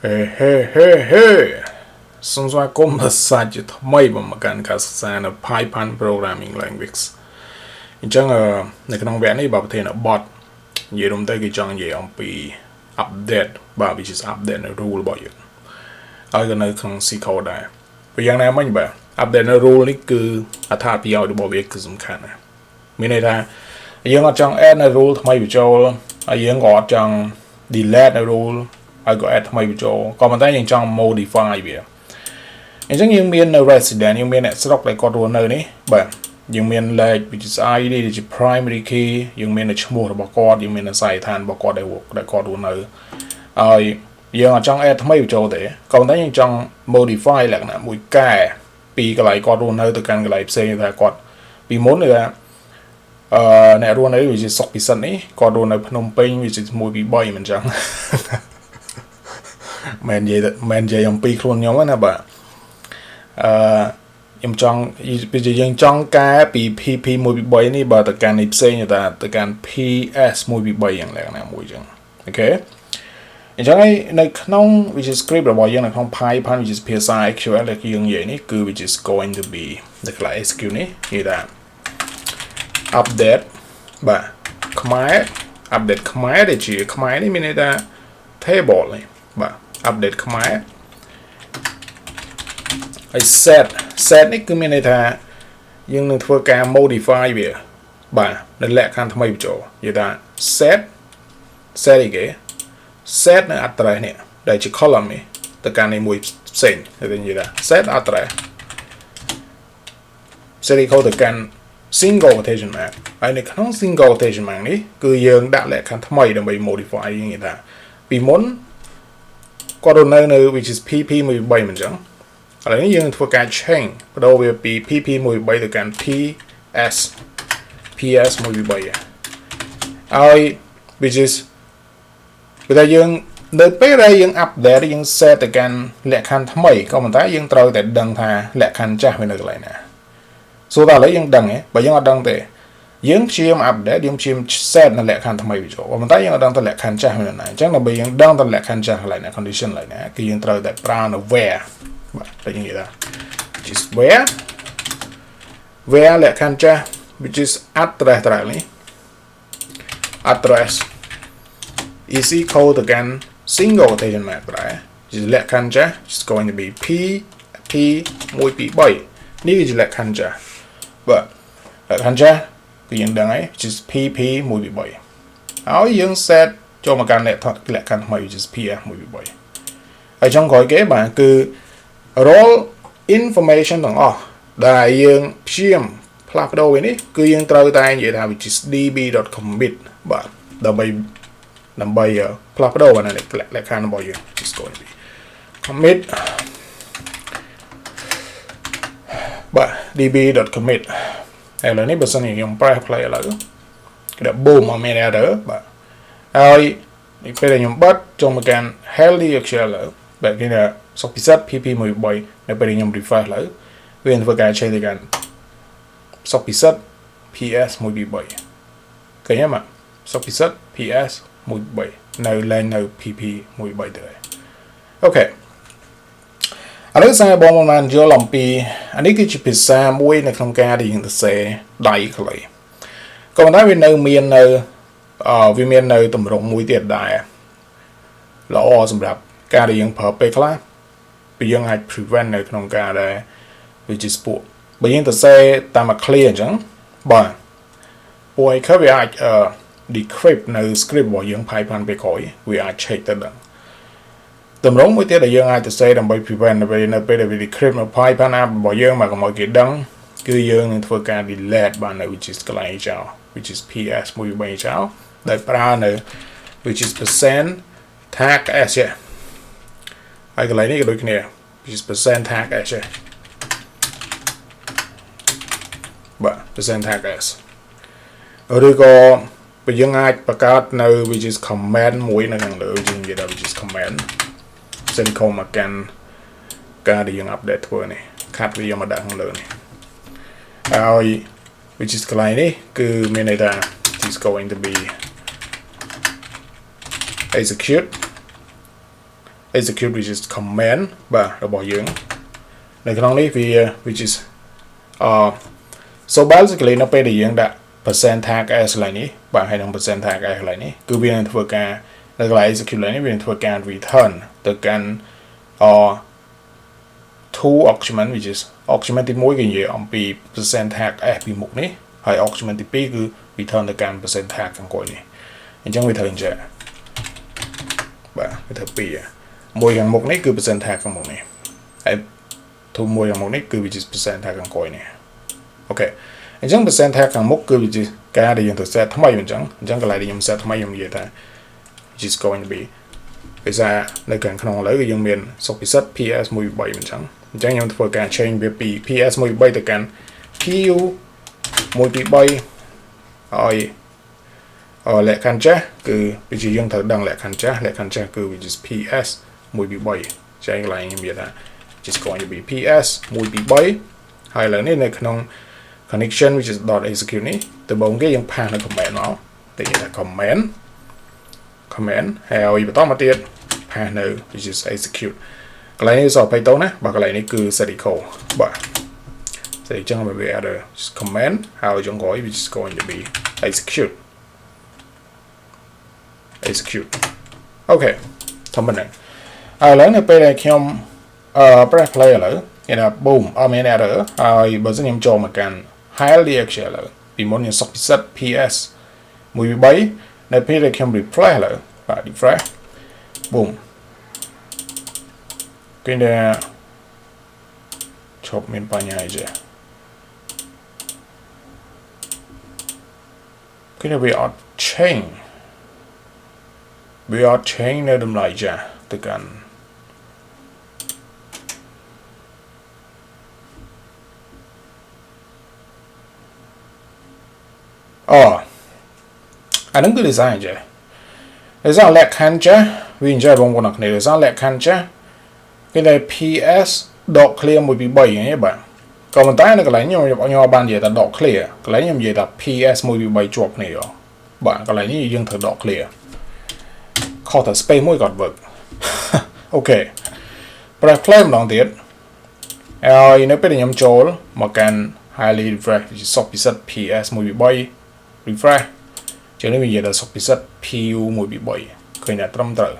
Hey. Xong rồi có một sai chỉ mấy bằng một cái sai là Python programming language. Chẳng làในក្នុងវគ្គនេះបើប្រធានបទនិយាយរំទៅគេចង់និយាយអំពី update បាទ which is update នៅ rule របស់យើងហើយក៏នៅក្នុង Mysql ដែរព្រោះយ៉ាងណាមិញបាទ update នៅ rule នេះគឺអត្ថប្រយោជន៍របស់វាគឺសំខាន់ណាស់មានន័យថាយើងអត់ចង់ add នៅ rule ថ្មីបញ្ចូលហើយយើងក៏អត់ចង់ delete នៅ rule ហើយក៏ add ថ្មីបញ្ចូលក៏ប៉ុន្តែយើងចង់ modify វាអញ្ចឹងយើងមាននៅ resident យើងមានអ្នកស្រុកដែលគាត់រស់នៅនេះបាទយើងមានលេខ which is ID ដែលជា primary key យើងមាននៅឈ្មោះរបស់គាត់យើងមាននៅសាយដ្ឋានរបស់គាត់ដែលគាត់រស់នៅហើយយើងអត់ចង់ add ថ្មីបញ្ចូលទេក៏ប៉ុន្តែយើងចង់ modify លក្ខណៈមួយកែពីកន្លែងគាត់រស់នៅទៅកាន់កន្លែងផ្សេងថាគាត់ពីមុនគឺថាអ្នករស់នៅ which is សុកពិសិដ្ឋនេះគាត់រស់នៅភ្នំពេញ which is 1 2 3មិនចឹងមិននិយាយអំពីខ្លួនខ្ញុំណាបាទខ្ញុំចង់យើងចង់កែពី PP 1 2 3នេះបើទៅកាន់នេះផ្សេងទៅកាន់ PS 1 2 3យ៉ាងលក្ខណៈមួយចឹងអូខេអញ្ចឹងនៅក្នុង which is script របស់យើងនៅក្នុង Python which is ភាសា SQL ដែលយើងនិយាយនេះគឺ which is going to be នៅខ្លះ SQ នេះនិយាយថា update បាទខ្មែរ update ខ្មែរដែលជាខ្មែរនេះមានន័យថា table នេះបាទ update ខ្មែរហើយ set នេះគឺមានន័យថាយើងនឹងធ្វើការ modify វាបាទនៅលក្ខខណ្ឌថ្មីបញ្ចូលនិយាយថា set អីគេ set នៅ address នេះដែលជា column នេះទៅកាន់នេះមួយផ្សេងទៅនិយាយថា set address set equal ទៅកាន់ single quotation mark ហើយនៅក្នុង single quotation mark នេះគឺយើងដាក់លក្ខខណ្ឌថ្មីដើម្បី modify យើងនិយាយថាពីមុនគាត់នៅ which is pp 1 3មិនចឹងឥឡូវនេះយើងធ្វើការ change បដូរវាពី pp 1 3ទៅកាន់ ps 1 3ហើយ which is ព្រោះតែយើងនៅពេលដែលយើង update យើង set ទៅកាន់លក្ខខណ្ឌថ្មីក៏ប៉ុន្តែយើងត្រូវតែដឹងថាលក្ខខណ្ឌចាស់វានៅកន្លែងណាសូតែឥឡូវយើងដឹងទេបើយើងអត់ដឹងទេយើងព្យាយាម update យើងព្យាយាម set នៅលក្ខខណ្ឌថ្មីបញ្ចូលប៉ុន្តែយើងអត់ដឹងទៅលក្ខខណ្ឌចាស់វានៅណាអញ្ចឹងដើម្បីយើងដឹងទៅលក្ខខណ្ឌចាស់កន្លែងណា condition កន្លែងណាគឺយើងត្រូវតែប្រើនៅ where បាទតែយើងនិយាយថា which is where លក្ខខណ្ឌចាស់ which is address ត្រែនេះ address is equal ទៅកាន់ single quotation mark ត្រែ which is លក្ខខណ្ឌចាស់ is going to be pp 1 2 3នេះគឺជាលក្ខខណ្ឌចាស់បាទលក្ខខណ្ឌចាស់គឺយើងដឹងហើយ which is pp 1 2 3ហើយយើង set ចូលមកកាន់លក្ខខណ្ឌថ្មី which is ps 1 2 3ហើយចុងក្រោយគេបាទគឺ role information ទាំងអស់ដែលយើងព្យាយាមផ្លាស់ប្ដូរវានេះគឺយើងត្រូវតែនិយាយថា which is db.commit បាទដើម្បីផ្លាស់ប្ដូរអានេះលក្ខខណ្ឌរបស់យើង is going to be commit បាទ db.commit ហើយឥឡូវនេះបើសិនជាខ្ញុំ press play ឥឡូវគឺដាក់ boom មកមាន error បាទហើយនេះពេលដែលខ្ញុំបិទចូលមកកាន់ healthy Excel បែបនេះណាសុខពិសិដ្ឋ pp 1 3នៅពេលខ្ញុំ refresh ឡើយវានឹងធ្វើការ change ទៅកាន់សុខពិសិដ្ឋ ps 1 2 3ឃើញទេបាទសុខពិសិដ្ឋ ps 1 3នៅឡើងនៅ pp 1 3ទៅអូខេឥឡូវសារបងបានយល់អំពីអានេះគឺជាភាសាមួយនៅក្នុងការដែលយើងសរសេរដៃខ្លីក៏ប៉ុន្តែវានៅមាននៅទម្រង់មួយទៀតដែរល្អសម្រាប់ការដែលយើងប្រើពេលខ្លះពីយើងអាច prevent នៅក្នុងការដែល which is ពួកបើយើងសរសេរតាម clear អញ្ចឹងបាទពួកឯងវាអាចdecrypt នៅ script របស់យើង Python ពេលក្រោយវាអាច check ទៅដឹងទម្រង់មួយទៀតដែលយើងអាចសរសេរដើម្បី prevent នៅពេលដែល decrypt នៅ Python app របស់យើងមកកុំឲ្យគេដឹងគឺយើងនឹងធ្វើការ delete បាននៅ which is កន្លែងចោល which is ps 1 3ចោលដោយប្រើនៅ which is percent tag s ហើយកន្លែងនេះក៏ដូចគ្នា which is percent tag s បាទ percent tag s ឬក៏បើយើងអាចបង្កើតនៅ which is command មួយនៅខាងលើយើងនិយាយថា which is command semicolon មកកាន់ការដែលយើង update ធ្វើនេះខាត់វាមកដាក់ខាងលើនេះហើយ which is កន្លែងនេះគឺមានន័យថា is going to be execute execute which is command បាទរបស់យើងនៅក្នុងនេះវា which is so basically នៅពេលដែលយើងដាក់ percent tag s កន្លែងនេះបាទហើយនឹង percent tag s កន្លែងនេះគឺវានឹងធ្វើការនៅកន្លែង execute កន្លែងនេះវានឹងធ្វើការ return ទៅកាន់ two argument which is argument ទី1គឺនិយាយអំពី percent tag s ពីមុខនេះហើយ argument ទី2គឺ return ទៅកាន់ percent tag ខាងក្រោយនេះអញ្ចឹងវាត្រូវអញ្ចឹងបាទវាត្រូវពីរមួយខាងមុខនេះគឺ percent tag ខាងមុខនេះហើយទូមួយខាងមុខនេះគឺ which is percent tag ខាងក្រោយនេះអូខេអញ្ចឹង percent tag ខាងមុខគឺ which is ការដែលយើងត្រូវ set ថ្មីអញ្ចឹងកន្លែងដែលខ្ញុំ set ថ្មីខ្ញុំនិយាយថា which is going to be ភាសានៅខាងក្នុងឥឡូវគឺយើងមានសុខពិសិដ្ឋ ps 1 3អញ្ចឹងខ្ញុំធ្វើការ change វាពី ps 1 3ទៅកាន់ q 1 2 3ហើយលក្ខខណ្ឌចាស់គឺវាជាយើងត្រូវដឹងលក្ខខណ្ឌចាស់គឺ which is ps 1 2 3ចែកកន្លែងខ្ញុំនិយាយថា just going to be ps 1 2 3ហើយឥឡូវនេះនៅក្នុង connection which is .execute នេះដំបូងគេយើងផាសនៅ command មកតែនិយាយថា command ហើយបន្តមកទៀតផាសនៅ which is execute កន្លែងនេះសល់ទៅណាបាទកន្លែងនេះគឺ set echo បាទតែអញ្ចឹងវា add command ហើយចុងក្រោយ which is going to be execute អូខេធម្មតាឥឡូវនៅពេលដែលខ្ញុំpress play ឥឡូវគេថា boom អត់មាន error ហើយបើសិនខ្ញុំចូលមកកាន់ high DXL ឥឡូវពីមុនខ្ញុំសុខពិសិដ្ឋ ps 1 3នៅពេលដែលខ្ញុំ refresh ឥឡូវបាទ refresh boom គេថាឈប់មានបញ្ហាអីចេះគេថាវាអត់ change នៅតម្លៃចាស់ទៅកាន់អានឹងគឺ design ចេះ design លក្ខខណ្ឌចាស់វានិយាយបងប្អូនគ្នា design លក្ខខណ្ឌចាស់គេថា ps dot clear 1 2 3ហ្នឹងបាទក៏ប៉ុន្តែនៅកន្លែងខ្ញុំបាននិយាយថា dot clear កន្លែងខ្ញុំនិយាយថា ps 1 2 3ជាប់គ្នាបាទកន្លែងនេះយើងត្រូវ dot clear ខុសតែ space មួយក៏ work អូខេ press play ម្ដងទៀតហើយនៅពេលដែលខ្ញុំចូលមកកាន់ highly refresh សុខពិសិដ្ឋ ps 1 2 3 refresh ជាងនេះវានិយាយថាសុខពិសិដ្ឋ pu 1 2 3ឃើញថាត្រឹមត្រូវ